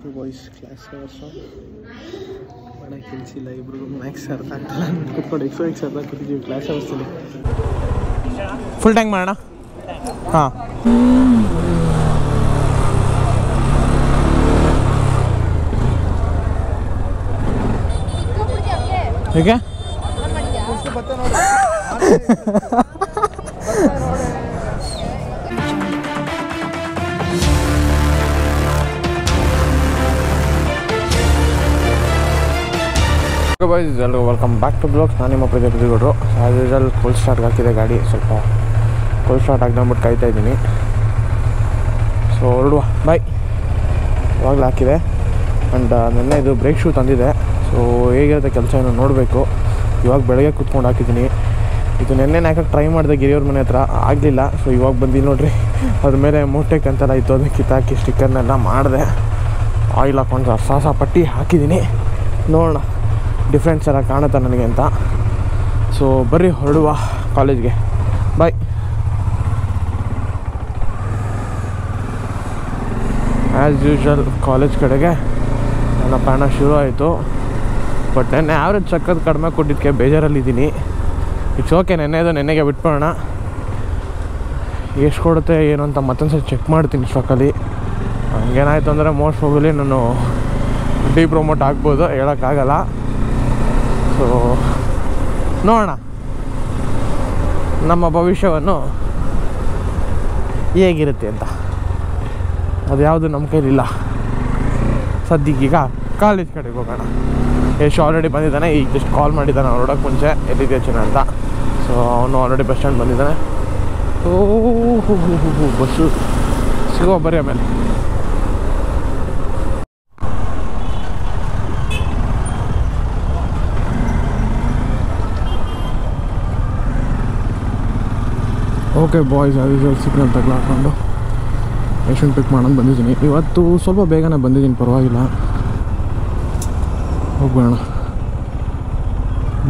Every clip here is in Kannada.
ಓಕೆ ಬಾಯ್ಸ್, ಕ್ಲಾಸ್ ಅವರ್ಸು ಮಾಡಕ್ಕೆ ಕೆಲಸಿಲ್ಲ, ಇಬ್ರಿಗೂ ಮ್ಯಾಕ್ಸ್ ಅರ್ಥ ಆಗ್ತಲ್ಲ ಕೂತ್ಕೊಂಡು ಎಕ್ಸ್ ಅರ್ಥ ಕೂತಿದ್ದೀವಿ ಕ್ಲಾಸ್ ಅವರ್ಸಲ್ಲಿ. ಫುಲ್ ಟ್ಯಾಂಕ್ ಮಾಡೋಣ. ಹಾಂ, ಹೇಗೆ ಬಾಯ್ಸ್, ಎಲ್ಲರೂ ವೆಲ್ಕಮ್ ಬ್ಯಾಕ್ ಟು ಬ್ಲಾಗ್ಸ್. ನಾನು ನಿಮ್ಮ ಪ್ರಜಾಪತಿಗೌಡರು. ಆ್ಯಸ್ ಯೂಶಲ್ ಫುಲ್ ಸ್ಟಾರ್ಟ್ ಹಾಕಿದೆ ಗಾಡಿ, ಸ್ವಲ್ಪ ಫುಲ್ ಸ್ಟಾರ್ಟ್ ಆಗ್ದಂಬಿಟ್ಟು ಕಾಯ್ತಾ ಇದ್ದೀನಿ. ಸೊ ಹೊರಡುವ, ಬಾಯ್. ಇವಾಗಲೂ ಹಾಕಿದೆ ಆ್ಯಂಡ್ ನೆನ್ನೆ ಇದು ಬ್ರೇಕ್ ಶೂ ತಂದಿದೆ. ಸೊ ಹೇಗಿರುತ್ತೆ ಕೆಲಸ ಏನೋ ನೋಡಬೇಕು. ಇವಾಗ ಬೆಳಗ್ಗೆ ಕೂತ್ಕೊಂಡು ಹಾಕಿದ್ದೀನಿ. ಇದು ನೆನ್ನೆ ಹಾಕಕ್ಕೆ ಟ್ರೈ ಮಾಡಿದೆ ಗಿರಿಯವ್ರ ಮನೆ ಹತ್ರ, ಆಗಲಿಲ್ಲ. ಸೊ ಇವಾಗ ಬಂದು ನೋಡಿರಿ, ಅದ್ರ ಮೇಲೆ ಮೋಟೆಕ್ ಅಂತೆಲ್ಲ ಇತ್ತು, ಅದನ್ನು ಕಿತ್ತಾಕಿ ಸ್ಟಿಕ್ಕರ್ನೆಲ್ಲ ಮಾಡಿದೆ. ಆಯಿಲ್ ಹಾಕೊಂಡು ಸಾಸ ಪಟ್ಟಿ ಹಾಕಿದ್ದೀನಿ. ನೋಡೋಣ ಡಿಫ್ರೆನ್ಸ್ ಎಲ್ಲ ಕಾಣುತ್ತಾ ನನಗೆ ಅಂತ. ಸೊ ಬರ್ರಿ ಹೊರಡುವ ಕಾಲೇಜ್ಗೆ, ಬಾಯ್. ಆ್ಯಸ್ ಯೂಶ್ವಲ್ ಕಾಲೇಜ್ ಕಡೆಗೆ ನನ್ನ ಪ್ರಯಾಣ ಶುರು ಆಯಿತು. ಬಟ್ ನೆನ್ನೆ ಆವ್ರೇಜ್ ಸಕ್ಕತ್ತು ಕಡಿಮೆ ಕೊಟ್ಟಿದ್ದಕ್ಕೆ ಬೇಜಾರಲ್ಲಿದ್ದೀನಿ. It's okay, ನೆನ್ನೆಗೆ ಬಿಟ್ಬಿಡೋಣ. ಎಷ್ಟು ಕೊಡುತ್ತೆ ಏನು ಅಂತ ಮತ್ತೊಂದು ಸಲ ಚೆಕ್ ಮಾಡ್ತೀನಿ ಸ್ಟಾಕಲ್ಲಿ. ಹಂಗೇನಾಯಿತು ಅಂದರೆ ಮೋಸ್ಟ್ ಪ್ರಾಬಬ್ಲಿ ನಾನು ಡಿಪ್ರೊಮೋಟ್ ಆಗ್ಬೋದು, ಹೇಳೋಕ್ಕಾಗಲ್ಲ. ಸೊ ನೋಡೋಣ ನಮ್ಮ ಭವಿಷ್ಯವನ್ನು ಹೇಗಿರುತ್ತೆ ಅಂತ. ಅದು ಯಾವುದು ನಮ್ಮ ಕೈಲಿಲ್ಲ. ಸದ್ಯಕ್ಕೀಗ ಕಾಲೇಜ್ ಕಡೆಗೆ ಹೋಗೋಣ. ಯಶ್ ಆಲ್ರೆಡಿ ಬಂದಿದ್ದಾನೆ, ಈಗ ಜಸ್ಟ್ ಕಾಲ್ ಮಾಡಿದ್ದಾನೆ ಹೊರಡೋಕ್ಕೆ ಮುಂಚೆ ಎಲ್ಲಿದೆ ಚೆನ್ನ ಅಂತ. ಸೊ ಅವನು ಆಲ್ರೆಡಿ ಬಸ್ ಸ್ಟ್ಯಾಂಡ್ ಬಂದಿದ್ದಾನೆ. ಬಸ್ಸು ಸಿಗೋ ಬರೀ ಆಮೇಲೆ. ಓಕೆ ಬಾಯ್ಸ್, ಅದು ಸಿಗ್ನಲ್ ತಗ್ಲಾಕೊಂಡು ಯಶನ್ ಪಿಕ್ ಮಾಡೋದು ಬಂದಿದ್ದೀನಿ. ಇವತ್ತು ಸ್ವಲ್ಪ ಬೇಗನೆ ಬಂದಿದ್ದೀನಿ, ಪರವಾಗಿಲ್ಲ. ಹೋಗೋಣ.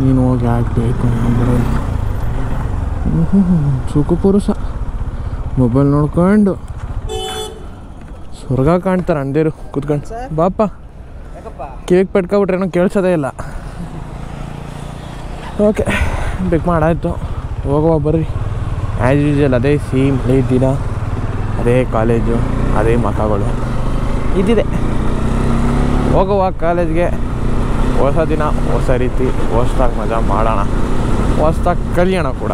ನೀನು ಹೋಗಿ ಆಗಬೇಕು ಬರೋದು. ಸುಖ ಪುರುಷ ಮೊಬೈಲ್ ನೋಡ್ಕೊಂಡು ಸ್ವರ್ಗ ಕಾಣ್ತಾರೆ ಅಂದೇರು ಕೂತ್ಕೊಂಡು. ಬಾಪ ಕೇಕ್ ಪೆಟ್ಕೊಬಿಟ್ರೆ ಏನೋ ಕೇಳಿಸೋದೇ ಇಲ್ಲ. ಓಕೆ, ಪಿಕ್ ಮಾಡಾಯಿತು, ಹೋಗುವ ಬರ್ರಿ. ಆ್ಯಸ್ ಯೂಶಲ್ ಅದೇ ಸೇಮ್ ಹಳೆ ದಿನ, ಅದೇ ಕಾಲೇಜು, ಅದೇ ಮಕ್ಕಗಳು ಇದ್ದಿದೆ. ಹೋಗುವ ಕಾಲೇಜ್ಗೆ. ಹೊಸ ದಿನ, ಹೊಸ ರೀತಿ, ಹೊಸ್ದಾಗಿ ಮಜಾ ಮಾಡೋಣ, ಹೊಸ್ದಾಗಿ ಕಲಿಯೋಣ ಕೂಡ.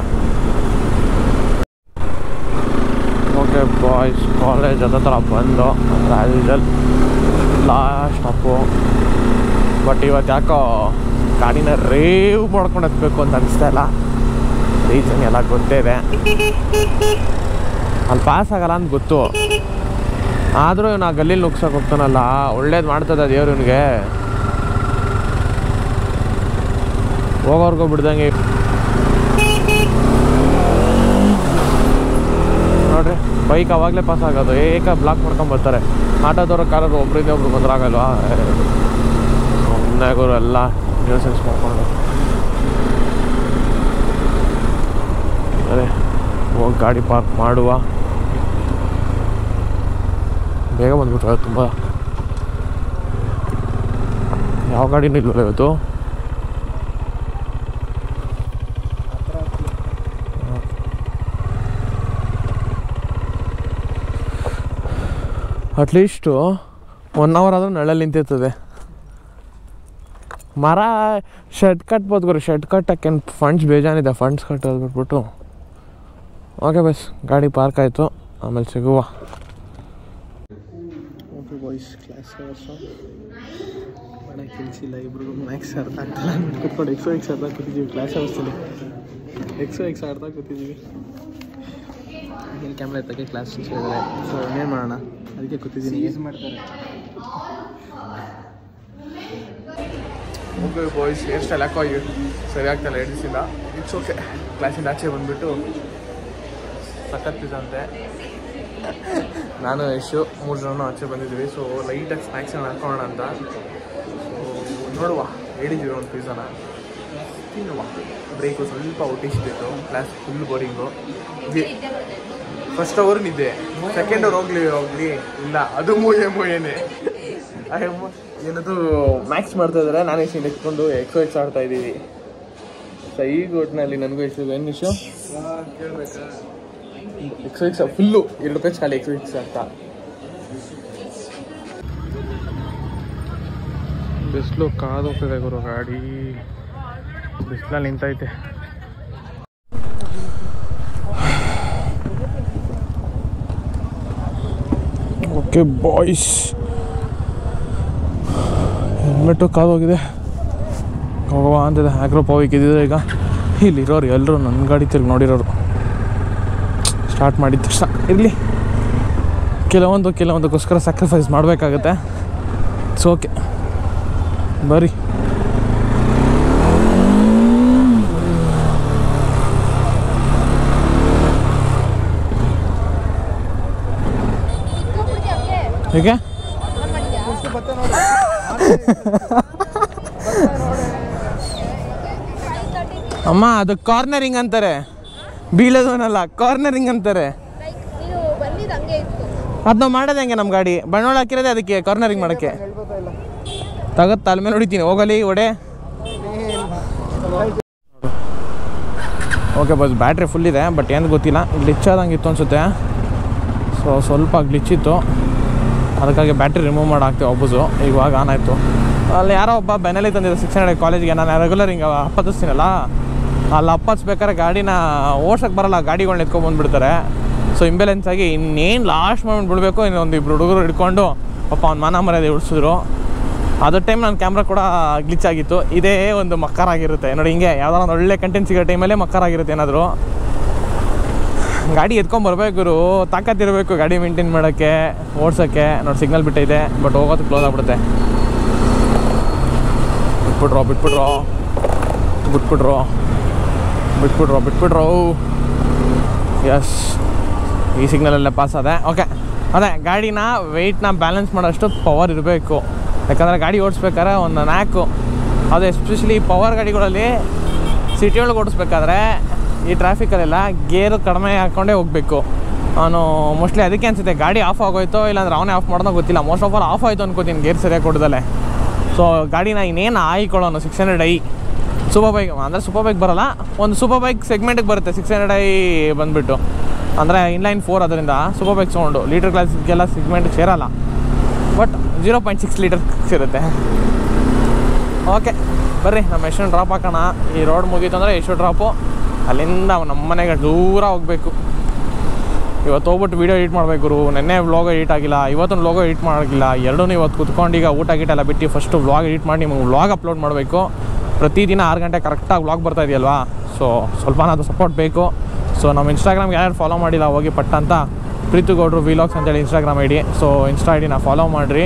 ಓಕೆ ಬಾಯ್ಸ್, ಕಾಲೇಜ್ ಹತ್ರ ಬಂದು as usual last stop. But ಇವತ್ತು ಯಾಕೋ ಗಾಡಿನ ರೇವ್ ಮಾಡ್ಕೊಂಡು ಹತ್ಬೇಕು ಅಂತ ಅನಿಸ್ತಾ ಇಲ್ಲ. ರೀಸನ್ ಎಲ್ಲ ಗೊತ್ತೇ ಇದೆ, ಅಲ್ಲಿ ಪಾಸ್ ಆಗಲ್ಲ ಅಂತ ಗೊತ್ತು. ಆದರೂ ನಾ ಗಲ್ಲೀಲಿ ನುಗ್ಸಕ್ಕೆ ಹೋಗ್ತಾನಲ್ಲ, ಒಳ್ಳೇದು ಮಾಡ್ತದೆ ದೇವ್ರು ಇವನಿಗೆ. ಹೋಗೋರ್ಗೋ ಬಿಡ್ದಂಗೆ ನೋಡ್ರಿ, ಬೈಕ್ ಅವಾಗಲೇ ಪಾಸ್ ಆಗೋದು, ಏಕ ಬ್ಲಾಕ್ ಮಾಡ್ಕೊಂಡು ಬರ್ತಾರೆ. ಆಟೋದವ್ರ ಕಾರರು ಒಬ್ರಿಂದ ಒಬ್ರು ಬಂದ್ರಾಗಲ್ವಾ, ಒಮ್ಮೆಗೋರು ಎಲ್ಲ ನ್ಯೂಸೆನ್ಸ್ ಮಾಡ್ಕೊಂಡು. ಅದೇ ಹೋಗಿ ಗಾಡಿ ಪಾರ್ಕ್ ಮಾಡುವ. ಬೇಗ ಬಂದ್ಬಿಟ್ರೆ ತುಂಬ. ಯಾವ ಗಾಡಿನೂ ಇಲ್ವಲ್ಲ ಇವತ್ತು. ಅಟ್ಲೀಸ್ಟು 1 hour ಆದರೂ ನೆಳಲ್ಲಿ ನಿಂತಿರ್ತದೆ. ಮರ ಶೆಡ್ ಕಟ್ಬೋದು ಗುರು, ಶೆಡ್ ಕಟ್ಟಕ್ಕೇನು ಫಂಡ್ಸ್ ಬೇಜಾನಿದೆ, ಫಂಡ್ಸ್ ಕಟ್ಟೋದು ಬಿಟ್ಬಿಟ್ಟು. ಓಕೆ ಬಸ್, ಗಾಡಿ ಪಾರ್ಕ್ ಆಯಿತು, ಆಮೇಲೆ ಸಿಗುವ. ಓಕೆ ಬಾಯ್ಸ್, ಕ್ಲಾಸ್ ಅವರ್ಸು ಮಾಡಕ್ಕೆ ಕೆಲಸಿಲ್ಲ, ಇಬ್ರಿಗೂ ಮ್ಯಾಕ್ಸ್ ಅರ್ಥ ಆಗ್ತಲ್ಲ ಕೂತ್ಕೊಂಡು ಎಕ್ಸ್ ಅರ್ಥ ಕೂತಿದ್ದೀವಿ ಕ್ಲಾಸ್ ಅವರ್ಸಲ್ಲಿ. ಎಕ್ಸ್ ಅರ್ಥ ಕೂತಿದ್ದೀವಿ. ಇಲ್ಲಿ ಕ್ಯಾಮ್ರಾ ಎತ್ತಕ್ಕೆ ಕ್ಲಾಸ್ ಇದ್ದಾರೆ. ಸೊ ಇನ್ನೇನು ಮಾಡೋಣ, ಅದಕ್ಕೆ ಕೂತಿದ್ದೀನಿ. ಯೂಸ್ ಮಾಡ್ತಾರೆ. ಓಕೆ ಬಾಯ್ಸ್, ಹೇರ್ ಸ್ಟೈಲ್ ಯಾಕೋ ಸರಿ ಆಗ್ತಾಯಿಲ್ಲ 2 ದಿವಸದಿಂದ. It's okay. ಕ್ಲಾಸಿಂದ ಆಚೆ ಬಂದುಬಿಟ್ಟು ಸಖತ್ ಅಂತೆ ನಾನು ಯಶು 3 ಜನ ಆಚೆ ಬಂದಿದ್ವಿ. ಸೊ ಲೈಟಾಗಿ ಸ್ನ್ಯಾಕ್ಸನ್ನು ಹಾಕೋಣ ಅಂತ. ಸೊ ನೋಡುವ, ಹೇಳಿದ್ವಿ ಒಂದು ಪಿಜ್ಜಾನ ತಿನ್ನುವ. ಬ್ರೇಕು ಸ್ವಲ್ಪ ಔಟಿಸ್ತಿತ್ತು, class full boring. First hour ನಿದ್ದೆ, ಸೆಕೆಂಡ್ ಅವರ್ ಹೋಗ್ಲಿ ಇಲ್ಲ, ಅದು ಮೂಯೇನೆ. ಏನದು ಮ್ಯಾಕ್ಸ್ ಮಾಡ್ತಾ ಇದ್ದಾರೆ, ನಾನು ಎಷ್ಟು ಎತ್ಕೊಂಡು ಎಕ್ಸ್ ಆಡ್ತಾ ಇದ್ದೀವಿ. ಈಗ ಒಟ್ಟಿನಲ್ಲಿ ನನಗೂ ಎಷ್ಟು ಏನು ಇಶ್ಯೂ ಎಕ್ಸ್ ಫುಲ್ಲು 2 ಪೇಜ್ ಖಾಲಿ ಎಕ್ಸ್ ಅಂತ. ಬಿಸಿಲು ಕಾದೋಗ್ತದೆ ಗುರು, ಗಾಡಿ ಬಿಸಿಲಲ್ಲಿ ನಿಂತೈತೆ. ಓಕೆ ಬಾಯ್ಸ್, ಹೆಲ್ಮೆಟ್ಟು ಕಾದೋಗಿದೆ, ಹೋಗುವ ಅಂತಿದೆ. ಆಗ್ರೋ ಪವಿಕ್ ಇದ್ದಿದ್ರೆ ಈಗ ಇಲ್ಲಿರೋರು ಎಲ್ಲರೂ ನನ್ನ ಗಾಡಿ ತಿರುಗಿ ನೋಡಿರೋರು. ಸ್ಟಾರ್ಟ್ ಮಾಡಿದ ತಕ್ಷಣ ಇರಲಿ, ಕೆಲವೊಂದಕ್ಕೋಸ್ಕರ ಸ್ಯಾಕ್ರಿಫೈಸ್ ಮಾಡಬೇಕಾಗತ್ತೆ. ಇಟ್ಸ್ ಓಕೆ, ಬರ್ರಿ. ಹೇಗೆ ಅಮ್ಮ, ಅದು ಕಾರ್ನರಿಂಗ್ ಅಂತಾರೆ, ಬೀಳೋದನಲ್ಲ ಕಾರ್ನರಿಂಗ್ ಅಂತಾರೆ. ಅದು ನಾವು ಮಾಡೋದು ಹೆಂಗೆ? ನಮ್ಮ ಗಾಡಿ ಬಂಡವಾಳ ಹಾಕಿರೋದೆ ಅದಕ್ಕೆ, ಕಾರ್ನರಿಂಗ್ ಮಾಡೋಕ್ಕೆ. ತಗತ್ತ ಅಲ್ಲಿ ಮೇಲೆ ಹೊಡಿತೀನಿ, ಹೋಗಲಿ ಒಡೆ. ಓಕೆ ಬಸ್, ಬ್ಯಾಟ್ರಿ ಫುಲ್ ಇದೆ, ಬಟ್ ಏನು ಗೊತ್ತಿಲ್ಲ, ಗ್ಲಿಚ್ ಆದಂಗಿತ್ತು ಅನಿಸುತ್ತೆ. ಸೊ ಸ್ವಲ್ಪ ಗ್ಲಿಚ್ ಇತ್ತು, ಅದಕ್ಕಾಗಿ ಬ್ಯಾಟ್ರಿ ರಿಮೂವ್ ಮಾಡಿ ಹಾಕ್ತೀವಿ ವಾಪಸ್ಸು. ಇವಾಗ ಆನ್ ಆಯಿತು. ಅಲ್ಲಿ ಯಾರೋ ಒಬ್ಬ ಬೆನ್ನಲ್ಲಿ ತಂದಿದ್ದೆ 600 ಕಾಲೇಜಿಗೆ. ನಾನು ರೆಗ್ಯುಲರ್ ಹಿಂಗೆ ಹಪ್ಪತ್ತಿಸ್ತೀನಲ್ಲ, ಅಲ್ಲಿ ಹಪ್ಪತ್ಸ್ಬೇಕಾದ್ರೆ ಗಾಡಿನ ಓಡ್ಸೋಕ್ಕೆ ಬರೋಲ್ಲ, ಗಾಡಿಗಳನ್ನ ಎತ್ಕೊಂಡ್ಬಂದುಬಿಡ್ತಾರೆ. ಸೊ ಇಂಬ್ಯಾಲೆನ್ಸ್ ಆಗಿ ಇನ್ನೇನು ಲಾಸ್ಟ್ ಮೂಮೆಂಟ್ ಬಿಡಬೇಕು, ಇನ್ನೊಂದು 2 ಹುಡುಗರು ಹಿಡ್ಕೊಂಡು ಪಾಪ ಅವ್ನು ಮಾನ ಮರ್ಯಾದೆ ಉಳಿಸಿದ್ರು. ಅದ್ರ ಟೈಮ್ ನನ್ನ ಕ್ಯಾಮ್ರಾ ಕೂಡ ಗ್ಲಿಚ್ ಆಗಿತ್ತು. ಇದೇ ಒಂದು ಮಕ್ಕರಾಗಿರುತ್ತೆ ನೋಡಿ, ಹಿಂಗೆ ಯಾವುದೋ ಒಂದು ಒಳ್ಳೆ ಕಂಟೆಂಟ್ ಸಿಗೋ ಟೈಮಲ್ಲೇ ಮಕ್ಕರಾಗಿರುತ್ತೆ ಏನಾದರೂ. ಗಾಡಿ ಎತ್ಕೊಂಬರ್ಬೇಕು, ತಾಕತ್ತಿರಬೇಕು ಗಾಡಿ ಮೇಂಟೈನ್ ಮಾಡೋಕ್ಕೆ, ಓಡ್ಸೋಕ್ಕೆ. ನೋಡಿ ಸಿಗ್ನಲ್ ಬಿಟ್ಟೈತೆ, ಬಟ್ ಹೋಗೋದು ಕ್ಲೋಸ್ ಆಗಿಬಿಡುತ್ತೆ. ಬಿಟ್ಬಿಟ್ರು. ಎಸ್, ಈ ಸಿಗ್ನಲಲ್ಲೇ ಪಾಸ್ ಆದೆ. ಓಕೆ, ಅದೇ ಗಾಡಿನ ವೆಯ್ಟ್ನ ಬ್ಯಾಲೆನ್ಸ್ ಮಾಡೋಷ್ಟು ಪವರ್ ಇರಬೇಕು. ಯಾಕಂದರೆ ಗಾಡಿ ಓಡಿಸ್ಬೇಕಾದ್ರೆ ಒಂದು ನ್ಯಾಕು, ಅದು ಎಸ್ಪೆಷಲಿ ಪವರ್ ಗಾಡಿಗಳಲ್ಲಿ ಸಿಟಿ ಒಳಗೆ ಓಡಿಸ್ಬೇಕಾದ್ರೆ ಈ ಟ್ರಾಫಿಕಲ್ಲೆಲ್ಲ ಗೇರು ಕಡಿಮೆ ಹಾಕ್ಕೊಂಡೇ ಹೋಗಬೇಕು. ನಾನು ಮೋಸ್ಟ್ಲಿ ಅದಕ್ಕೆ ಅನಿಸುತ್ತೆ ಗಾಡಿ ಆಫ್ ಆಗೋಯ್ತು, ಇಲ್ಲಾಂದ್ರೆ ಅವನೇ ಆಫ್ ಮಾಡೋದು ಗೊತ್ತಿಲ್ಲ. ಮೋಸ್ಟ್ ಆಫ್ ಆಲ್ ಆಫ್ ಆಯಿತು ಅನ್ಕೋತೀನಿ, ಗೇರ್ ಸರಿಯಾಗಿ ಕೊಡ್ದಲೆ. ಸೊ ಗಾಡಿನ ಇನ್ನೇನು ಆಯ್ಕೊಳ್ಳೋನು 600i ಸೂಪರ್ ಬೈಕ್, ಅಂದರೆ ಸೂಪರ್ ಬೈಕ್ ಬರೋಲ್ಲ, ಒಂದು ಸೂಪರ್ ಬೈಕ್ ಸೆಗ್ಮೆಂಟಿಗೆ ಬರುತ್ತೆ 600i ಬಂದುಬಿಟ್ಟು. ಅಂದರೆ ಇನ್ಲೈನ್ 4, ಅದರಿಂದ ಸೂಪರ್ ಬೈಕ್ ಸೌಂಡು ಲೀಟರ್ ಕ್ಲಾಸ್ಗೆಲ್ಲ ಸೆಗ್ಮೆಂಟಿಗೆ ಸೇರಲ್ಲ, ಬಟ್ 0.6 ಲೀಟರ್ ಸೇರುತ್ತೆ. ಓಕೆ ಬರ್ರಿ, ನಮ್ಮ ಎಷ್ಟು ಡ್ರಾಪ್ ಹಾಕೋಣ. ಈ ರೋಡ್ ಮುಗೀತು ಅಂದರೆ ಎಷ್ಟು ಡ್ರಾಪು, ಅಲ್ಲಿಂದ ನಮ್ಮ ಮನೆಗೆ ದೂರ ಹೋಗಬೇಕು. ಇವತ್ತು ಹೋಗ್ಬಿಟ್ಟು ವೀಡಿಯೋ ಎಡಿಟ್ ಮಾಡಬೇಕು. ನೆನ್ನೆ ವ್ಲಾಗ್ ಎಡಿಟ್ ಆಗಿಲ್ಲ, ಇವತ್ತೊಂದು ವ್ಲಾಗ್ ಎಡಿಟ್ ಮಾಡೋಕ್ಕಿಲ್ಲ. ಎರಡೂ ಇವತ್ತು ಕುತ್ಕೊಂಡು ಈಗ ಊಟ ಗೀಟ ಎಲ್ಲ ಬಿಟ್ಟು ಫಸ್ಟು ವ್ಲಾಗ್ ಎಡಿಟ್ ಮಾಡಿ ನಿಮಗೆ ವ್ಲಾಗ್ ಅಪ್ಲೋಡ್ ಮಾಡಬೇಕು. ಪ್ರತಿದಿನ 6 ಗಂಟೆ ಕರೆಕ್ಟಾಗಿ ವ್ಲಾಗ್ ಬರ್ತಾ ಇದೆಯಲ್ವಾ, ಸೊ ಸ್ವಲ್ಪನಾದರೂ ಸಪೋರ್ಟ್ ಬೇಕು. ಸೊ ನಮ್ಮ ಇನ್ಸ್ಟಾಗ್ರಾಮ್ಗೆ ಯಾರು ಫಾಲೋ ಮಾಡಿಲ್ಲ, ಹೋಗಿ ಪಟ್ಟಂತ ಪ್ರೀತುಗೌಡರು ವಿಲಾಗ್ಸ್ ಅಂತೇಳಿ ಇನ್ಸ್ಟಾಗ್ರಾಮ್ ಐಡಿ. ಸೊ ಇನ್ಸ್ಟಾ ಐಡಿನ ಫಾಲೋ ಮಾಡಿರಿ.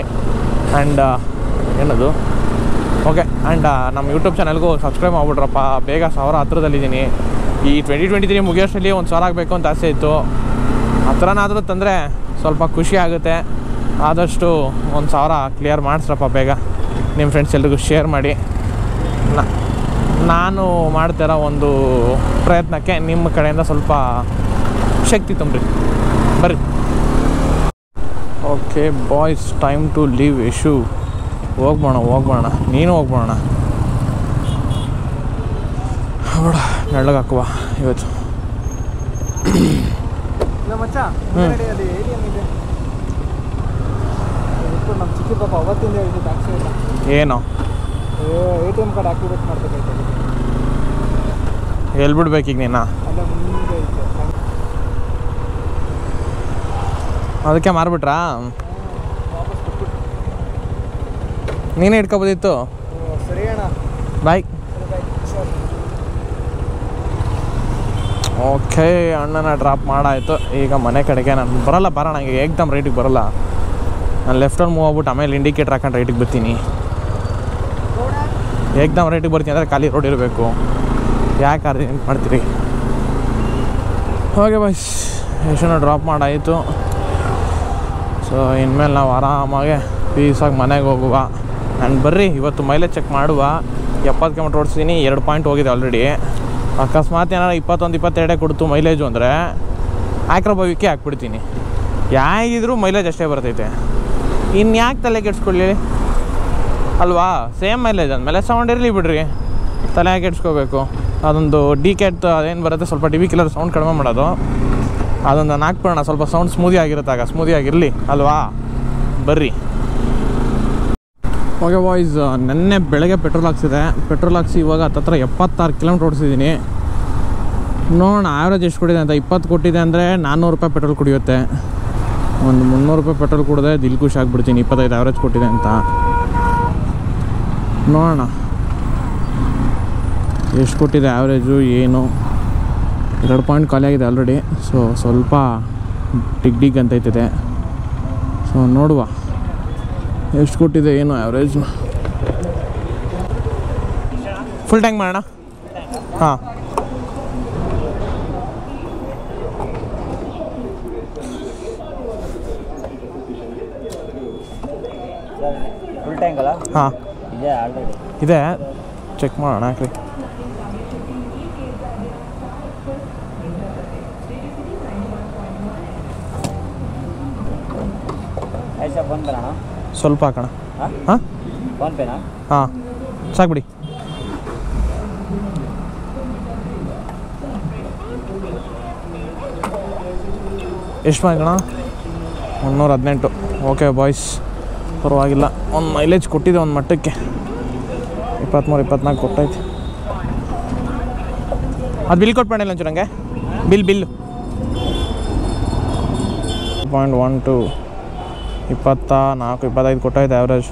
ಆ್ಯಂಡ್ ಏನದು ಓಕೆ, ಆ್ಯಂಡ್ ನಮ್ಮ ಯೂಟ್ಯೂಬ್ ಚಾನಲ್ಗೂ ಸಬ್ಸ್ಕ್ರೈಬ್ ಮಾಡಿಬಿಡ್ರಪ್ಪ. ಬೇಗ 1000 ಹತ್ರದಲ್ಲಿದ್ದೀನಿ. ಈ 2023 ಮುಗಿಯೋಷ್ಟರಲ್ಲಿ 1000 ಆಗಬೇಕು ಅಂತ ಆಸೆ ಇತ್ತು. ಹತ್ರನಾದರೂ ತಂದರೆ ಸ್ವಲ್ಪ ಖುಷಿ ಆಗುತ್ತೆ. ಆದಷ್ಟು 1000 ಕ್ಲಿಯರ್ ಮಾಡಿಸ್ರಪ್ಪ ಬೇಗ. ನಿಮ್ಮ ಫ್ರೆಂಡ್ಸ್ ಎಲ್ರಿಗೂ ಶೇರ್ ಮಾಡಿ. ನಾನು ಮಾಡ್ತಿರೋ ಒಂದು ಪ್ರಯತ್ನಕ್ಕೆ ನಿಮ್ಮ ಕಡೆಯಿಂದ ಸ್ವಲ್ಪ ಶಕ್ತಿ ತುಂಬ್ರಿ, ಬರ್ರಿ. Okay boys, time to leave Yashu. ಹೋಗ್ಬೋಣ, ನೀನು ಹೋಗ್ಬೋಣ. ಬೇಡ, ನೆಳ್ಳಗೆ ಹಾಕುವ ಇವತ್ತು. ಏನು ATM ಕಾರ್ಡ್ ಆಕ್ಟಿವೇಟ್ ಮಾಡಬೇಕಾಯ್ತು, ಎಲ್ಲಿ ಬಿಡ್ಬೇಕೀಗ ನೀನು? ಅದಕ್ಕೆ ಮಾರ್ಬಿಟ್ರಾ? ನೀನೇ ಇಟ್ಕೊಬೋದಿತ್ತು. ಸರಿ ಅಣ್ಣ, ಬಾಯ್. ಓಕೆ, ಅಣ್ಣನ ಡ್ರಾಪ್ ಮಾಡಾಯಿತು. ಈಗ ಮನೆ ಕಡೆಗೆ ನಾನು ಬರೋಲ್ಲ, ಬರೋಣ ನನಗೆ ಏಕ್ದಮ್ ರೈಟಿಗೆ ಬರೋಲ್ಲ. ನಾನು ಲೆಫ್ಟ್ ಮೂವ್ ಆಗ್ಬಿಟ್ಟು ಆಮೇಲೆ ಇಂಡಿಕೇಟ್ರ್ ಹಾಕೊಂಡು ರೈಟಿಗೆ ಬರ್ತೀನಿ. ಏಕ್ದಮ್ ರೈಟಿಗೆ ಬರ್ತೀನಿ ಅಂದರೆ ಖಾಲಿ ರೋಡ್ ಇರಬೇಕು. ಯಾಕೆ ಅರ್ಜೆಂಟ್ ಮಾಡ್ತೀರಿ? ಓಕೆ ಬಾಯ್ಸ್, ಎಷ್ಟೋ ಡ್ರಾಪ್ ಮಾಡಾಯಿತು. ಸೊ ಇನ್ಮೇಲೆ ನಾವು ಆರಾಮಾಗೆ ಪೀಸಾಗಿ ಮನೆಗೆ ಹೋಗುವ. ಆ್ಯಂಡ್ ಬರ್ರಿ, ಇವತ್ತು ಮೈಲೇಜ್ ಚೆಕ್ ಮಾಡುವ. 70 ಕಿಲೋಮೀಟ್ರ್ ಓಡಿಸ್ತೀನಿ, 2 ಪಾಯಿಂಟ್ ಹೋಗಿದೆ ಆಲ್ರೆಡಿ. ಅಕಸ್ಮಾತ್ ಏನಾರು 21-22 ಕೊಡ್ತು ಮೈಲೇಜು ಅಂದರೆ ಆಕ್ರೋಬಾವಿಕೆ ಹಾಕ್ಬಿಡ್ತೀನಿ. ಯಾಗಿದ್ರೂ ಮೈಲೇಜ್ ಅಷ್ಟೇ ಬರ್ತೈತೆ. ಇನ್ನು ಯಾಕೆ ತಲೆ ಕೆಡ್ಸ್ಕೊಳ್ಳಿ ಅಲ್ವಾ? ಸೇಮ್ ಮೈಲೇಜ್ ಅಂದಮೇಲೆ ಸೌಂಡ್ ಇರಲಿ ಬಿಡ್ರಿ, ತಲೆ ಯಾಕೆ ಕೆಡ್ಸ್ಕೋಬೇಕು? ಅದೊಂದು ಡಿಕೆಟ್ ಅದೇನು ಬರುತ್ತೆ ಸ್ವಲ್ಪ ಡಿ ವಿ ಕಿಲ್ಲರ್ ಸೌಂಡ್ ಕಡಿಮೆ ಮಾಡೋದು, ಅದೊಂದು ಹಾಕ್ಬಿಡೋಣ, ಸ್ವಲ್ಪ ಸೌಂಡ್ ಸ್ಮೂದಿ ಆಗಿರುತ್ತೆ, ಸ್ಮೂದಿ ಆಗಿರಲಿ ಅಲ್ವಾ? ಬರ್ರಿ. ಓಕೆ ಬಾಯ್ಸ್, ನೆನ್ನೆ ಬೆಳಗ್ಗೆ ಪೆಟ್ರೋಲ್ ಹಾಕ್ಸಿ ಇವಾಗ ಹತ್ತತ್ರ 76 ಕಿಲೋಮೀಟ್ರ್ ಓಡಿಸಿದ್ದೀನಿ. ನೋಡೋಣ ಆ್ಯಾವ್ರೇಜ್ ಎಷ್ಟು ಕೊಟ್ಟಿದೆ ಅಂತ. 20 ಕೊಟ್ಟಿದೆ ಅಂದರೆ 400 ರೂಪಾಯಿ ಪೆಟ್ರೋಲ್ ಕುಡಿಯುತ್ತೆ. ಒಂದು 300 ರೂಪಾಯಿ ಪೆಟ್ರೋಲ್ ಕುಡಿದ್ರೆ ದಿಲ್ ಖುಷಿ ಆಗಿಬಿಡ್ತೀನಿ 25 ಆ್ಯಾವ್ರೇಜ್ ಕೊಟ್ಟಿದೆ ಅಂತ. ನೋಡೋಣ ಎಷ್ಟು ಕೊಟ್ಟಿದೆ ಆ್ಯಾವ್ರೇಜು ಏನು. 2 ಪಾಯಿಂಟ್ ಖಾಲಿ ಆಗಿದೆ ಆಲ್ರೆಡಿ. ಸೊ ಸ್ವಲ್ಪ ಡಿಗ್ ಅಂತೈತಿದೆ. ಸೊ ನೋಡುವ ಎಷ್ಟು ಕೊಟ್ಟಿದೆ ಏನು ಆ್ಯಾವ್ರೇಜ್. ಫುಲ್ ಟ್ಯಾಂಕ್ ಮಾಡೋಣ. ಹಾಂ, ಫುಲ್ ಟ್ಯಾಂಕ್ ಅಲ್ಲ? ಹಾಂ ಇದೆ ಆಲ್ರೆಡಿ ಇದೆ, ಚೆಕ್ ಮಾಡೋಣ ಹಾಕ್ರಿ. ಐಸಾ ಫೋನ್ ಪೇನಾ? ಸ್ವಲ್ಪ ಹಾಕೋಣ. ಹಾಂ ಫೋನ್ ಪೇನಾ? ಹಾಂ ಸಾಕ್ಬಿಡಿ. ಎಷ್ಟು ಮಾಡ್ಕೋಣ? 118. ಓಕೆ ಬಾಯ್ಸ್, ಪರವಾಗಿಲ್ಲ. ಒಂದು ಮೈಲೇಜ್ ಕೊಟ್ಟಿದೆ ಒಂದು ಮಟ್ಟಕ್ಕೆ. 23-24 ಕೊಟ್ಟೈತೆ. ಅದು ಬಿಲ್ ಕೊಟ್ಬಿಡಿಲ್ಲ ಒಂಚೂರು ನನಗೆ. Bill 0.12 24-25 ಕೊಟ್ಟೈತೆ average.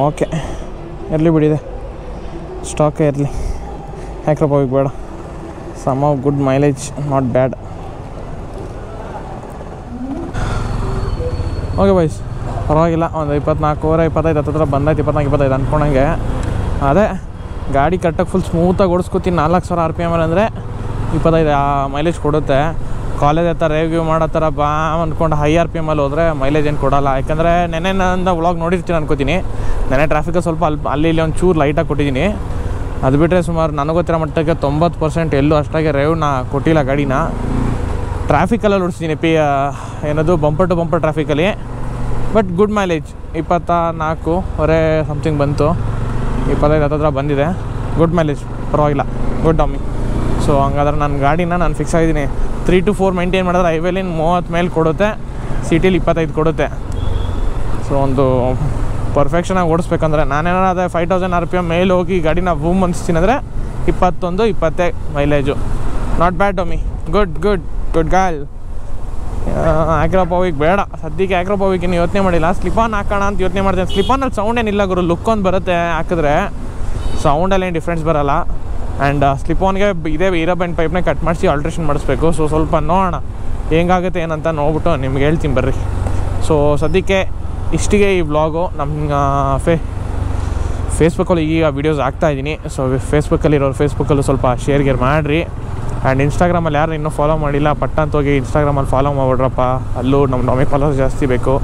ಓಕೆ ಇರಲಿ ಬಿಡಿದೆ, ಸ್ಟಾಕೇ ಇರಲಿ, ಯಾಕ್ರಪ್ಪ ಹೋಗಿ ಬೇಡ. Some of good mileage, not bad. Okay boys, ಪರವಾಗಿಲ್ಲ. ಒಂದು 24-25 ಹತ್ತಿರ ಬಂದೈತೆ. 24-25 ಅಂದ್ಕೊಂಡಂಗೆ. ಅದೇ ಗಾಡಿ ಕಟ್ಟಕ್ಕೆ ಫುಲ್ ಸ್ಮೂತಾಗಿ ಓಡಿಸ್ಕೊತೀನಿ. 4000 RPM ಅಂದರೆ 25 ಮೈಲೇಜ್ ಕೊಡುತ್ತೆ. ಕಾಲೇಜ್ ಹತ್ರ ರಿವ್ಯೂ ಮಾಡೋ ಥರ ಬಾ ಅಂದ್ಕೊಂಡು ಹೈ RPM ಹೋದರೆ ಮೈಲೇಜ್ ಏನು ಕೊಡೋಲ್ಲ. ಯಾಕಂದರೆ ನೆನ್ನೆ ನಾನು ವ್ಲಾಗ್ ನೋಡಿರ್ತೀನಿ ಅನ್ಕೋತೀನಿ. ನೆನ್ನೆ ಟ್ರಾಫಿಕಲ್ಲಿ ಸ್ವಲ್ಪ ಅಲ್ಲಿ ಇಲ್ಲಿ ಒಂದು ಚೂರು ಲೈಟಾಗಿ ಕೊಟ್ಟಿದ್ದೀನಿ. ಅದು ಬಿಟ್ಟರೆ ಸುಮಾರು ನನಗೆ ಗೊತ್ತಿರೋ ಮಟ್ಟಕ್ಕೆ 90% ಎಲ್ಲೂ ಅಷ್ಟಾಗಿ ರೇವ್ನ ಕೊಟ್ಟಿಲ್ಲ ಗಾಡಿನ. ಟ್ರಾಫಿಕಲ್ಲಿ ಓಡಿಸ್ತೀನಿ, ಏನದು ಬಂಪರ್ ಟು ಬಂಪರ್ ಟ್ರಾಫಿಕಲ್ಲಿ. ಬಟ್ ಗುಡ್ ಮೈಲೇಜ್ 24 ಸಮಥಿಂಗ್ ಬಂತು. 25 ಹತ್ತಿರ ಬಂದಿದೆ. ಗುಡ್ ಮೈಲೇಜ್, ಪರವಾಗಿಲ್ಲ, ಗುಡ್ ಡಮ್ಮಿ. ಸೊ ಹಂಗಾದ್ರೆ ನನ್ನ ಗಾಡಿನ ನಾನು ಫಿಕ್ಸ್ ಆಗಿದ್ದೀನಿ. 3 to 4 ಮೇಂಟೈನ್ ಮಾಡಿದ್ರೆ ಹೈವೇಲಿ 30 ಮೇಲೆ ಕೊಡುತ್ತೆ, ಸಿಟಿಲಿ 25 ಕೊಡುತ್ತೆ. ಸೊ ಒಂದು ಪರ್ಫೆಕ್ಷನಾಗಿ ಓಡಿಸ್ಬೇಕಂದ್ರೆ ನಾನೇನಾರು ಅದೇ 5000 RPM ಮೇಲೆ ಹೋಗಿ ಗಾಡಿನ ಬೂಮ್ ಅನಿಸ್ತೀನಿ ಅಂದರೆ 21-20 mileage. Not bad dummy, good ಗಾಲ್. ಆಕ್ರೋಪೋವಿಕ್ ಬೇಡ ಸದ್ಯಕ್ಕೆ. ಆಕ್ರೋಪೋವಿಕ್ ಇನ್ನು ಯೋಚನೆ ಮಾಡಿಲ್ಲ. ಸ್ಲಿಪಾನ್ ಹಾಕೋಣ ಅಂತ ಯೋಚನೆ ಮಾಡ್ತೀನಿ. ಸ್ಲಿಪಾನಲ್ಲಿ ಸೌಂಡ್ ಏನಿಲ್ಲ ಗುರು, ಲುಕ್ ಒಂದು ಬರುತ್ತೆ ಹಾಕಿದ್ರೆ, ಸೌಂಡಲ್ಲಿ ಏನು ಡಿಫ್ರೆನ್ಸ್ ಬರೋಲ್ಲ. ಆ್ಯಂಡ್ ಸ್ಲಿಪಾನ್ಗೆ ಇದೇ ಇರೋಬೆಂಡ್ ಪೈಪ್ನೇ ಕಟ್ ಮಾಡಿಸಿ ಆಲ್ಟ್ರೇಷನ್ ಮಾಡಿಸ್ಬೇಕು. ಸೊ ಸ್ವಲ್ಪ ನೋಡೋಣ ಹೆಂಗಾಗುತ್ತೆ ಏನಂತ ನೋಡ್ಬಿಟ್ಟು ನಿಮ್ಗೆ ಹೇಳ್ತೀನಿ ಬರ್ರಿ. ಸೊ ಸದ್ಯಕ್ಕೆ ಇಷ್ಟಿಗೆ ಈ ವ್ಲಾಗು. ನಮ್ಮ ಫೇಸ್ಬುಕ್ಕಲ್ಲಿ ಈಗ ವೀಡಿಯೋಸ್ ಹಾಕ್ತಾಯಿದ್ದೀನಿ. ಸೊ ಫೇಸ್ಬುಕ್ಕಲ್ಲಿರೋರು ಫೇಸ್ಬುಕ್ಕಲ್ಲೂ ಸ್ವಲ್ಪ ಶೇರ್ ಮಾಡಿರಿ. ಆ್ಯಂಡ್ ಇನ್ಸ್ಟಾಗ್ರಾಮಲ್ಲಿ ಯಾರು ಇನ್ನೂ ಫಾಲೋ ಮಾಡಿಲ್ಲ, ಪಟ್ಟಂತ ಹೋಗಿ ಇನ್ಸ್ಟಾಗ್ರಾಮಲ್ಲಿ ಫಾಲೋ ಮಾಡ್ಬಿಡ್ರಪ್ಪ. ಅಲ್ಲೂ ನಮಗೆ ಫಾಲೋವರ್ಸ್ ಜಾಸ್ತಿ ಬೇಕು.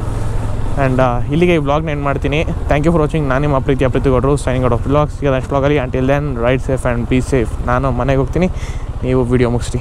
ಆ್ಯಂಡ್ ಇಲ್ಲಿಗೆ ಈ ವ್ಲಾಗ್ನ ಏನು ಮಾಡ್ತೀನಿ. Thank you for watching. ನಾನು ನಿಮ್ಮ ಪ್ರೀತಿ ಗೌಡ್ರು, ಸೈನಿಂಗ್ ಔಟ್ ಆಫ್ ವ್ಲಾಗ್ಸ್. ಈಗ ನೆಕ್ಸ್ಟ್ ವ್ಲಾಗಲ್ಲಿ. Until then ride safe and be safe. ನಾನು ಮನೆಗೆ ಹೋಗ್ತೀನಿ, ನೀವು ವೀಡಿಯೋ ಮುಗಿಸ್ರಿ.